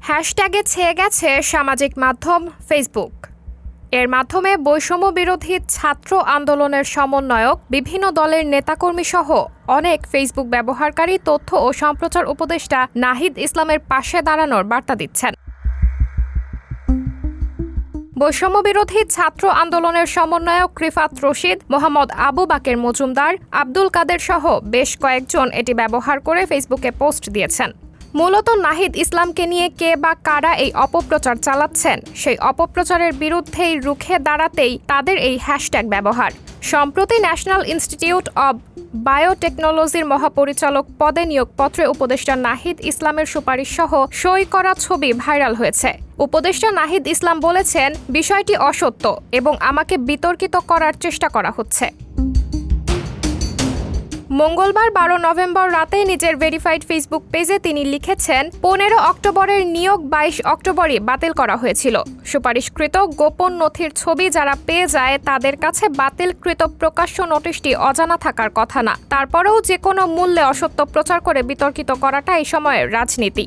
হ্যাশট্যাগে ছেয়ে গেছে সামাজিক মাধ্যম ফেসবুক। এর মাধ্যমে বৈষম্য বিরোধী ছাত্র আন্দোলনের সমন্বয়ক, বিভিন্ন দলের নেতাকর্মী সহ অনেক ফেসবুক ব্যবহারকারী তথ্য ও সম্প্রচার উপদেষ্টা নাহিদ ইসলামের পাশে দাঁড়ানোর বার্তা দিচ্ছেন। বৈষম্য বিরোধী ছাত্র আন্দোলনের সমন্বয়ক রিফাত রশিদ, মোহাম্মদ আবু বাকের মজুমদার, আব্দুল কাদের সহ বেশ কয়েকজন এটি ব্যবহার করে ফেসবুকে পোস্ট দিয়েছেন। মূলত নাহিদ ইসলামকে নিয়ে কে বা কারা এই অপপ্রচার চালাচ্ছেন, সেই অপপ্রচারের বিরুদ্ধেই রুখে দাঁড়াতেই তাদের এই হ্যাশট্যাগ ব্যবহার। সম্প্রতি ন্যাশনাল ইনস্টিটিউট অব বায়োটেকনোলজির মহাপরিচালক পদে নিয়োগপত্রে উপদেষ্টা নাহিদ ইসলামের সুপারিশ সহ সই করা ছবি ভাইরাল হয়েছে। উপদেষ্টা নাহিদ ইসলাম বলেছেন, বিষয়টি অসত্য এবং আমাকে বিতর্কিত করার চেষ্টা করা হচ্ছে। মঙ্গলবার 12 নভেম্বর রাতে নিজের ভেরিফাইড ফেসবুক পেজে তিনি লিখেছেন, 15 অক্টোবরের নিয়োগ 22 অক্টোবরই বাতিল করা হয়েছিল। সুপারিশকৃত গোপন নথির ছবি যারা পেয়ে যায় তাদের কাছে বাতিলকৃত প্রকাশ্য নোটিশটি অজানা থাকার কথা না। তারপরেও যে কোনো মূল্যে অসত্য প্রচার করে বিতর্কিত করাটা এই সময়ের রাজনীতি।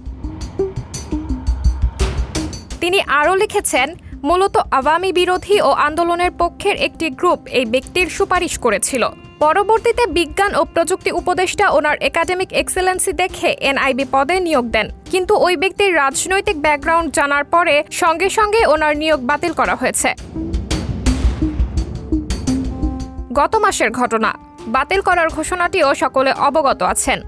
তিনি আরও লিখেছেন, মূলত আওয়ামী বিরোধী ও আন্দোলনের পক্ষের একটি গ্রুপ এই ব্যক্তির সুপারিশ করেছিল। পরবর্তীতে বিজ্ঞান ও প্রযুক্তি উপদেষ্টা ওনার একাডেমিক এক্সেলেন্সি দেখে এনআইবি পদে নিয়োগ দেন, কিন্তু ওই ব্যক্তির রাজনৈতিক ব্যাকগ্রাউন্ড জানার পরে সঙ্গে সঙ্গে ওনার নিয়োগ বাতিল করা হয়েছে। গত মাসের ঘটনা, বাতিল করার ঘোষণাটিও সকলে অবগত আছেন।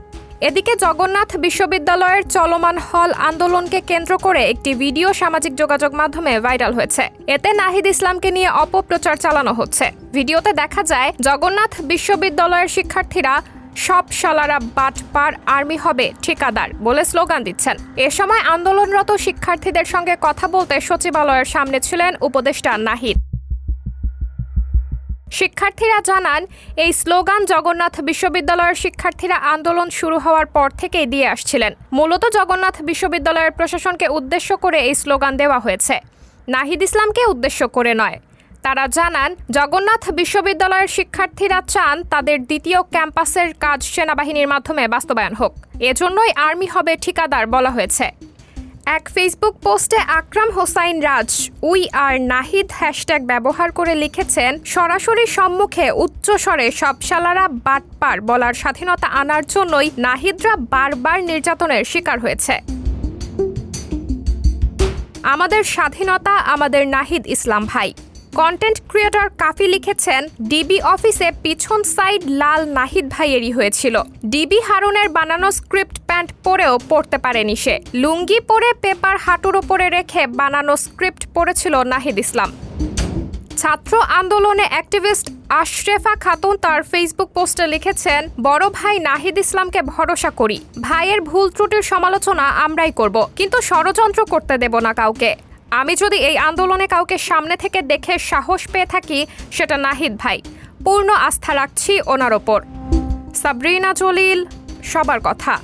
এদিকে জগন্নাথ বিশ্ববিদ্যালয়ের চলমান হল আন্দোলনকে কেন্দ্র করে একটি ভিডিও সামাজিক যোগাযোগ মাধ্যমে ভাইরাল হয়েছে। এতে নাহিদ ইসলামকে নিয়ে অপপ্রচার চালানো হচ্ছে। ভিডিওতে দেখা যায় জগন্নাথ বিশ্ববিদ্যালয়ের শিক্ষার্থীরা সব শালারা বাটপার, আর্মি হবে ঠিকাদার বলে স্লোগান দিচ্ছেন। এ সময় আন্দোলনরত শিক্ষার্থীদের সঙ্গে কথা বলতে সচিবালয়ের সামনে ছিলেন উপদেষ্টা নাহিদ। শিক্ষার্থীরা জানান, এই স্লোগান জগন্নাথ বিশ্ববিদ্যালয়ের শিক্ষার্থীরা আন্দোলন শুরু হওয়ার পর থেকেই দিয়ে আসছিলেন। মূলত জগন্নাথ বিশ্ববিদ্যালয়ের প্রশাসনকে উদ্দেশ্য করে এই স্লোগান দেওয়া হয়েছে, নাহিদ ইসলামকে উদ্দেশ্য করে নয়। তারা জানান, জগন্নাথ বিশ্ববিদ্যালয়ের শিক্ষার্থীরা চান তাদের দ্বিতীয় ক্যাম্পাসের কাজ সেনাবাহিনীর মাধ্যমে বাস্তবায়ন হোক। এজন্যই আর্মি হবে ঠিকাদার বলা হয়েছে। এক ফেসবুক পোস্টে আকরাম হোসাইন রাজ উই আর নাহিদ হ্যাশট্যাগ ব্যবহার করে লিখেছেন, সরাসরি সম্মুখে উচ্চস্বরে সব শালারা বাটপার বলার স্বাধীনতা আনার জন্যই নাহিদরা বারবার নির্যাতনের শিকার হয়েছে। আমাদের স্বাধীনতা আমাদের নাহিদ ইসলাম ভাই। কন্টেন্ট ক্রিয়েটর কাফি লিখেছেন, ডিবি অফিসে পিছন সাইড লাল নাহিদ ভাইয়েরই হয়েছিল। ডিবি হারুনের বানানো স্ক্রিপ্ট প্যান্ট পরেও পড়তে পারেনি সে। লুঙ্গি পরে পেপার হাঁটুর ওপরে রেখে বানানো স্ক্রিপ্ট পড়েছিল নাহিদ ইসলাম। ছাত্র আন্দোলনে অ্যাক্টিভিস্ট আশরেফা খাতুন তার ফেসবুক পোস্টে লিখেছেন, বড় ভাই নাহিদ ইসলামকে ভরসা করি। ভাইয়ের ভুল ত্রুটির সমালোচনা আমরাই করব, কিন্তু ষড়যন্ত্র করতে দেব না কাউকে। আমি যদি এই আন্দোলনে কাউকে সামনে থেকে দেখে সাহস পেয়ে থাকি, সেটা নাহিদ ভাই। পূর্ণ আস্থা রাখছি ওনার ওপর। সাবরিনা জলিল, সবার কথা।